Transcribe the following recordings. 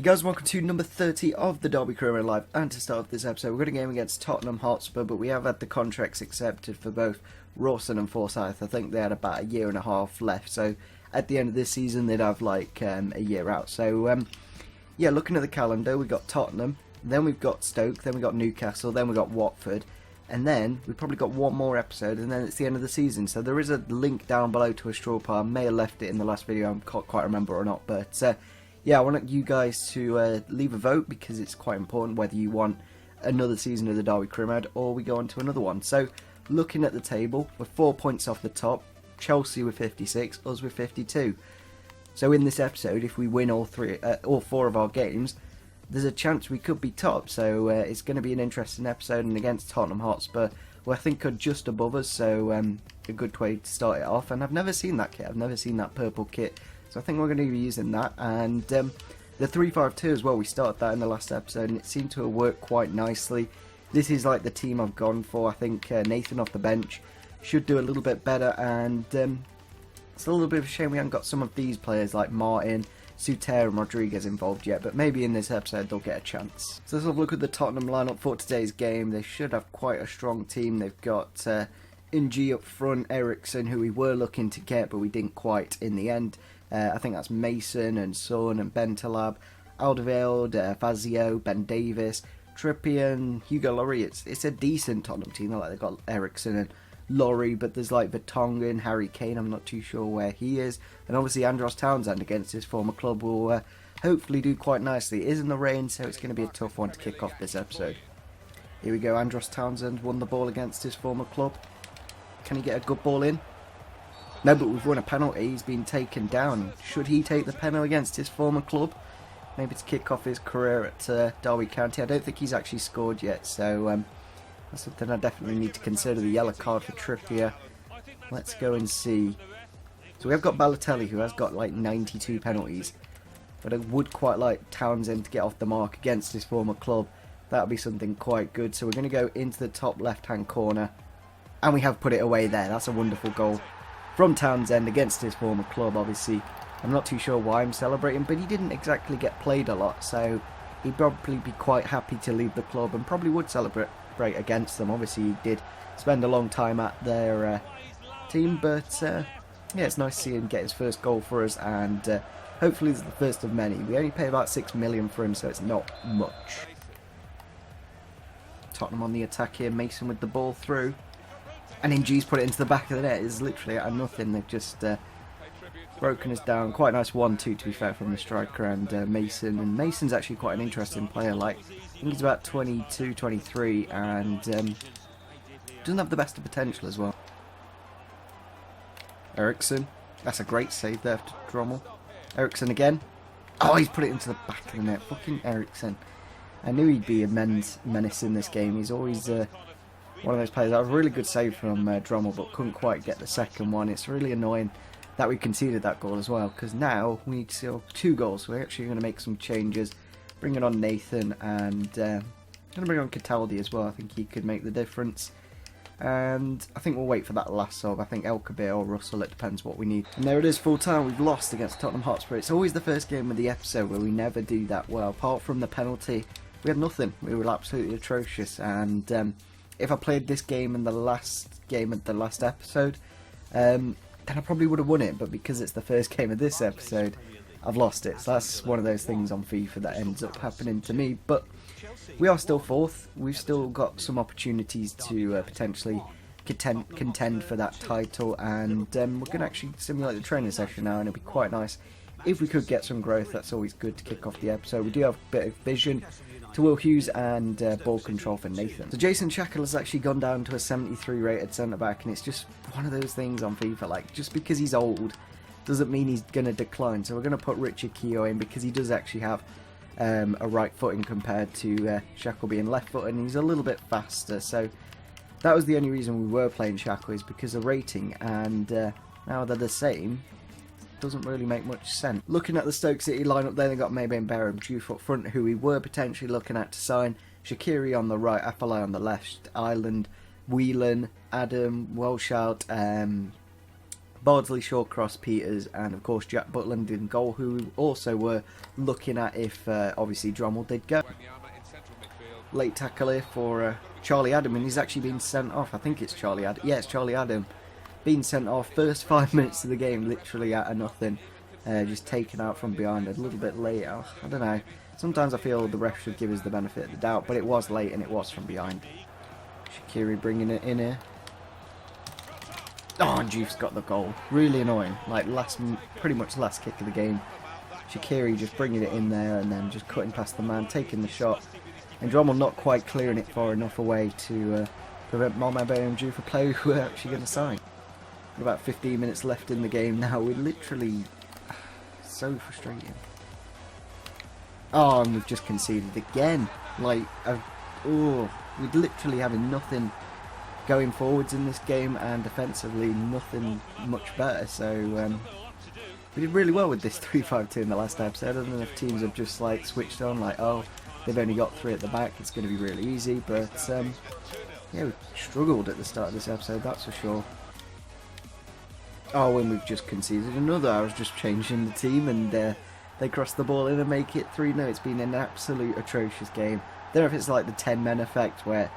Hey guys, welcome to number 30 of the Derby Career Live, and to start off this episode we're going to game against Tottenham Hotspur, but we have had the contracts accepted for both Rawson and Forsyth. I think they had about a year and a half left, so at the end of this season they'd have like a year out. So yeah, looking at the calendar, we've got Tottenham, then we've got Stoke, then we've got Newcastle, then we've got Watford, and then we've probably got one more episode, and then it's the end of the season. So there is a link down below to a straw poll. I may have left it in the last video, I can't quite remember or not, but yeah, I want you guys to leave a vote, because it's quite important whether you want another season of the Derby Career Mode or we go on to another one. So, looking at the table, we're 4 points off the top, Chelsea with 56, us with 52. So in this episode, if we win all four of our games, there's a chance we could be top. So it's going to be an interesting episode, and against Tottenham Hotspur, who I think are just above us, so a good way to start it off. And I've never seen that kit, I've never seen that purple kit. So I think we're going to be using that, and the 3-5-2 as well, we started that in the last episode and it seemed to have worked quite nicely. This is like the team I've gone for. I think Nathan off the bench should do a little bit better, and it's a little bit of a shame we haven't got some of these players like Martin, Suter and Rodriguez involved yet, but maybe in this episode they'll get a chance. So let's have a look at the Tottenham lineup for today's game. They should have quite a strong team. They've got Ng up front, Ericsson, who we were looking to get but we didn't quite in the end. I think that's Mason and Son and Bentalab, Alderweireld, Fazio, Ben Davis, Trippier and Hugo Lloris. It's a decent Tottenham team. Like, they've got Ericsson and Laurie, but there's like Vertonghen, Harry Kane, I'm not too sure where he is, and obviously Andros Townsend against his former club will hopefully do quite nicely. It is in the rain, so it's going to be a tough one to kick off this episode. Here we go, Andros Townsend won the ball against his former club. Can he get a good ball in? No, but we've won a penalty. He's been taken down. Should he take the penalty against his former club? Maybe to kick off his career at Derby County. I don't think he's actually scored yet, so that's something I definitely need to consider. The yellow card for Trippier. Let's go and see. So we've got Balotelli, who has got like 92 penalties, but I would quite like Townsend to get off the mark against his former club. That would be something quite good. So we're going to go into the top left-hand corner, and we have put it away there. That's a wonderful goal from Townsend against his former club. Obviously, I'm not too sure why I'm celebrating, but he didn't exactly get played a lot, so he'd probably be quite happy to leave the club and probably would celebrate against them. Obviously, he did spend a long time at their team, but yeah, it's nice to see him get his first goal for us, and hopefully it's the first of many. We only pay about 6 million for him, so it's not much. Tottenham on the attack here, Mason with the ball through. And Ng's put it into the back of the net. It's literally out of nothing. They've just broken us down. Quite a nice 1-2 to be fair from the striker and Mason. And Mason's actually quite an interesting player. Like, I think he's about 22, 23 and doesn't have the best of potential as well. Ericsson. That's a great save there to Drommel. Ericsson again. Oh, he's put it into the back of the net. Fucking Ericsson. I knew he'd be a menace in this game. He's always one of those players. That was a really good save from Drommel, but couldn't quite get the second one. It's really annoying that we conceded that goal as well, because now we need to score 2 goals. So we're actually going to make some changes, bringing on Nathan, and going to bring on Cataldi as well. I think he could make the difference. And I think we'll wait for that last sub. I think El Kabir or Russell, it depends what we need. And there it is, full time. We've lost against Tottenham Hotspur. It's always the first game of the episode where we never do that well. Apart from the penalty, we had nothing. We were absolutely atrocious, and if I played this game in the last game of the last episode, then I probably would have won it, but because it's the first game of this episode, I've lost it. So that's one of those things on FIFA that ends up happening to me. But we are still 4th. We've still got some opportunities to potentially contend for that title, and we're going to actually simulate the training session now, and it'll be quite nice if we could get some growth. That's always good to kick off the episode. We do have a bit of vision to Will Hughes and ball control for Nathan. So Jason Shackle has actually gone down to a 73 rated centre back, and it's just one of those things on FIFA, like, just because he's old doesn't mean he's going to decline. So we're going to put Richard Keogh in, because he does actually have a right footing compared to Shackle being left footed, and he's a little bit faster. So that was the only reason we were playing Shackle, is because of rating, and now they're the same. Doesn't really make much sense. Looking at the Stoke City lineup there, they got Maybe Barham due up front, who we were potentially looking at to sign. Shaqiri on the right, Afellay on the left, Ireland, Whelan, Adam, Welshout, Bardsley, Shawcross, Peters, and of course Jack Butland in goal, who we also were looking at if obviously Drommel did go. Late tackle here for Charlie Adam, and he's actually been sent off. I think it's Charlie Adam. Yeah, it's Charlie Adam. Being sent off first 5 minutes of the game, literally out of nothing. Just taken out from behind a little bit late. I don't know. Sometimes I feel the ref should give us the benefit of the doubt, but it was late and it was from behind. Shaqiri bringing it in here. Oh, and Juve's got the goal. Really annoying. Like pretty much last kick of the game. Shaqiri just bringing it in there and then just cutting past the man, taking the shot. And Drommel not quite clearing it far enough away to prevent Mohamed and Juve, a player who we're actually going to sign. About 15 minutes left in the game now. We're literally so frustrating. Oh, and we've just conceded again. Like, we're literally having nothing going forwards in this game, and defensively nothing much better. So we did really well with this 3-5-2 in the last episode. I don't know if teams have just like switched on, like, oh, they've only got 3 at the back, it's going to be really easy. But yeah, we struggled at the start of this episode, that's for sure. Oh, and we've just conceded another. I was just changing the team and they cross the ball in and make it 3-0. It's been an absolute atrocious game. I don't know if it's like the 10 men effect where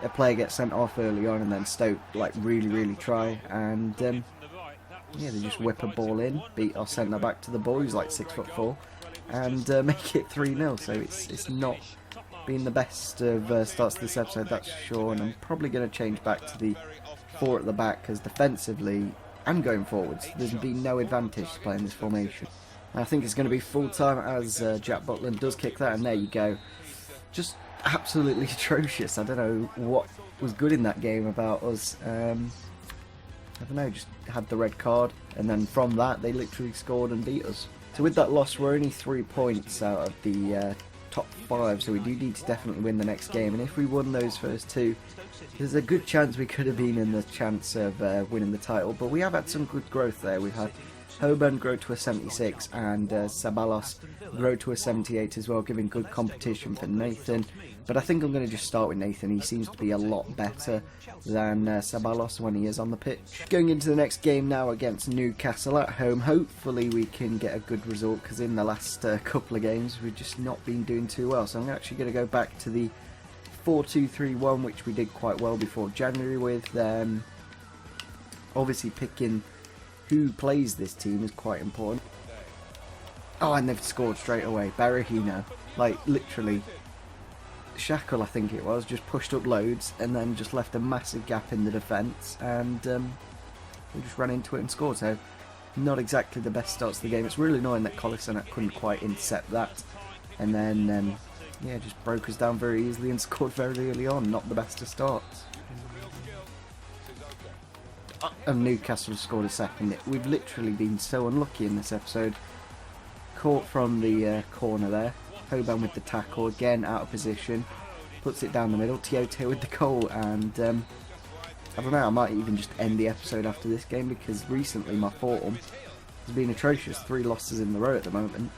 a player gets sent off early on and then Stoke like really try, and yeah, they just whip a ball in, beat our centre back to the ball, who's like 6'4", and make it 3-0. So it's not been the best of starts to this episode, that's for sure. And I'm probably going to change back to the 4 at the back, because defensively and going forwards there's been no advantage to playing this formation. And I think it's going to be full time as Jack Butland does kick that, and there you go. Just absolutely atrocious. I don't know what was good in that game about us. I don't know, just had the red card, and then from that they literally scored and beat us. So with that loss, we're only 3 points out of the top 5, so we do need to definitely win the next game. And if we won those first 2, there's a good chance we could have been in the chance of winning the title. But we have had some good growth there. We've had Hoban grow to a 76 and Sabalos grow to a 78 as well, giving good competition for Nathan. But I think I'm going to just start with Nathan. He seems to be a lot better than Sabalos when he is on the pitch. Going into the next game now against Newcastle at home. Hopefully we can get a good result, because in the last couple of games we've just not been doing too well. So I'm actually going to go back to the 4-2-3-1, which we did quite well before January with. Obviously picking who plays this team is quite important. Oh, and they've scored straight away. Berahino, like literally, Shackle I think it was, just pushed up loads and then just left a massive gap in the defence, and we just ran into it and scored. So not exactly the best starts to the game. It's really annoying that Collison couldn't quite intercept that, and then yeah, just broke us down very easily and scored very early on. Not the best of starts. And Newcastle scored a second. We've literally been so unlucky in this episode. Caught from the corner there. Hoban with the tackle, again out of position. Puts it down the middle. Tiote with the goal, and I don't know, I might even just end the episode after this game, because recently my form has been atrocious. 3 losses in a row at the moment.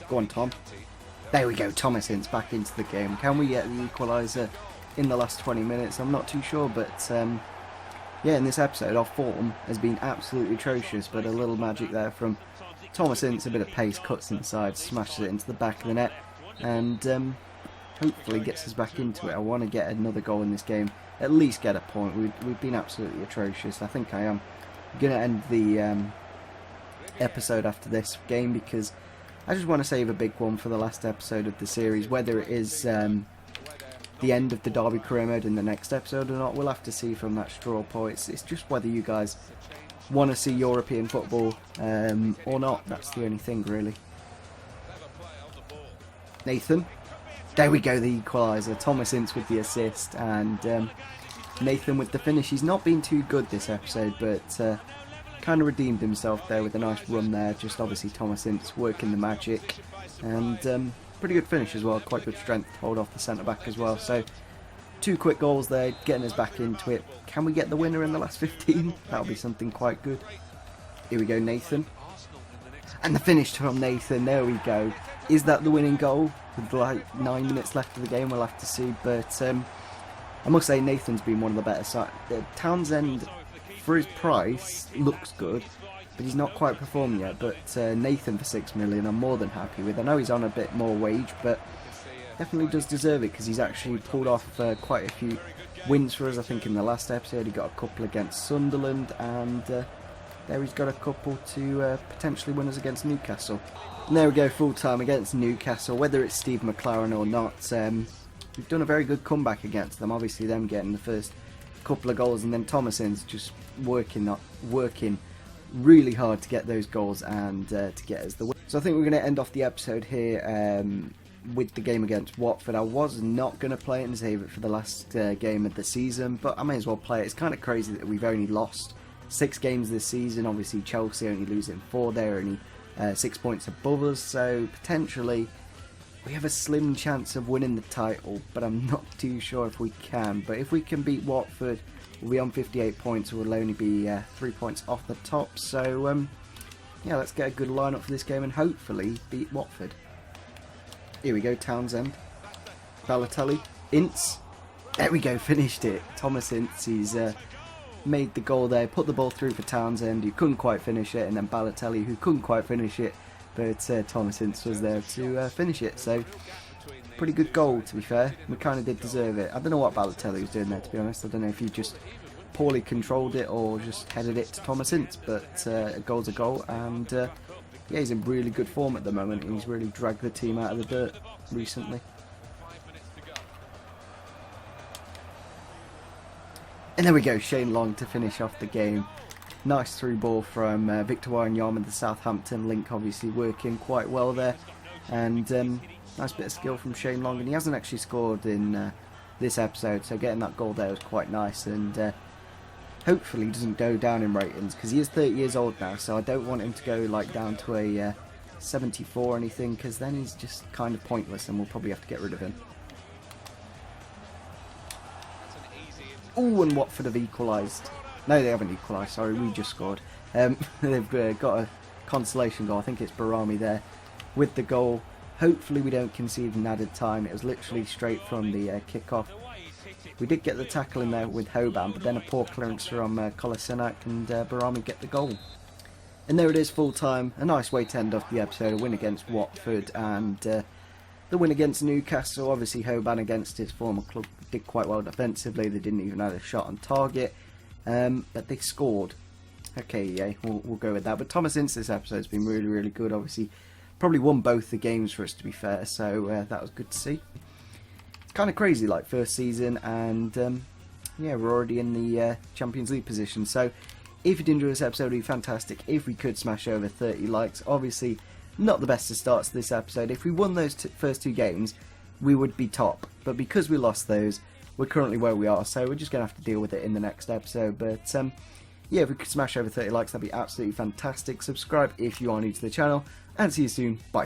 Go on, Tom. There we go, Thomas Ince back into the game. Can we get the equaliser in the last 20 minutes? I'm not too sure, but yeah, in this episode our form has been absolutely atrocious, but a little magic there from Thomas Ince, a bit of pace, cuts inside, smashes it into the back of the net, and hopefully gets us back into it. I want to get another goal in this game, at least get a point. We've been absolutely atrocious. I think I am going to end the episode after this game, because I just want to save a big one for the last episode of the series. Whether it is the end of the Derby career mode in the next episode or not, we'll have to see from that straw poll. It's just whether you guys want to see European football or not. That's the only thing, really. Nathan. There we go, the equaliser. Thomas Ince with the assist, and Nathan with the finish. He's not been too good this episode, but kind of redeemed himself there with a nice run there. Just obviously Thomas Ince working the magic, and pretty good finish as well. Quite good strength to hold off the centre back as well. So 2 quick goals there, getting us back into it. Can we get the winner in the last 15? That'll be something quite good. Here we go, Nathan, and the finish from Nathan. There we go. Is that the winning goal? With like 9 minutes left of the game, we'll have to see. But I must say Nathan's been one of the better sides. Townsend, for his price, looks good, but he's not quite performed yet. But Nathan for 6 million, I'm more than happy with. I know he's on a bit more wage, but definitely does deserve it because he's actually pulled off quite a few wins for us. I think in the last episode he got a couple against Sunderland, and there he's got a couple to potentially win us against Newcastle. And there we go, full time against Newcastle. Whether it's Steve McLaren or not, we've done a very good comeback against them. Obviously them getting the first couple of goals, and then Thomason's just working really hard to get those goals and to get us the win. So I think we're going to end off the episode here with the game against Watford. I was not going to play it and save it for the last game of the season, but I may as well play it. It's kind of crazy that we've only lost 6 games this season. Obviously Chelsea only losing 4, they're only 6 points above us, so potentially we have a slim chance of winning the title, but I'm not too sure if we can. But if we can beat Watford, we'll be on 58 points, we'll only be 3 points off the top. So yeah, let's get a good lineup for this game and hopefully beat Watford. Here we go, Townsend, Balotelli, Ince, there we go, finished it. Thomas Ince, he's made the goal there, put the ball through for Townsend, who couldn't quite finish it, and then Balotelli, who couldn't quite finish it, but Thomas Ince was there to finish it. So pretty good goal, to be fair. We kind of did deserve it. I don't know what Balotelli was doing there, to be honest. I don't know if he just poorly controlled it or just headed it to Thomas Ince, but a goal's a goal, and yeah, he's in really good form at the moment. He's really dragged the team out of the dirt recently. And there we go, Shane Long to finish off the game. Nice through ball from Victor Wanyama, the Southampton link, obviously working quite well there. And nice bit of skill from Shane Long, and he hasn't actually scored in this episode, so getting that goal there was quite nice. And hopefully he doesn't go down in ratings, because he is 30 years old now, so I don't want him to go like down to a 74 or anything, because then he's just kind of pointless and we'll probably have to get rid of him. Ooh, and Watford have equalised. No, they haven't equalised, sorry, we just scored. They've got a consolation goal. I think it's Barami there with the goal. Hopefully we don't concede in added time. It was literally straight from the kick-off. We did get the tackle in there with Hoban, but then a poor clearance from Kolasinac, and Barami get the goal. And there it is, full time. A nice way to end off the episode. A win against Watford, and the win against Newcastle. Obviously Hoban against his former club did quite well defensively. They didn't even have a shot on target, but they scored. Okay, yeah, we'll go with that. But Thomas Ince this episode has been really, really good. Obviously probably won both the games for us, to be fair, so that was good to see. It's kind of crazy, like, first season, and yeah, we're already in the Champions League position. So if you did enjoy this episode, it would be fantastic if we could smash over 30 likes. Obviously not the best of starts to this episode. If we won those first 2 games, we would be top, but because we lost those, we're currently where we are, so we're just going to have to deal with it in the next episode. But yeah, if we could smash over 30 likes, that'd be absolutely fantastic. Subscribe if you are new to the channel, and see you soon. Bye.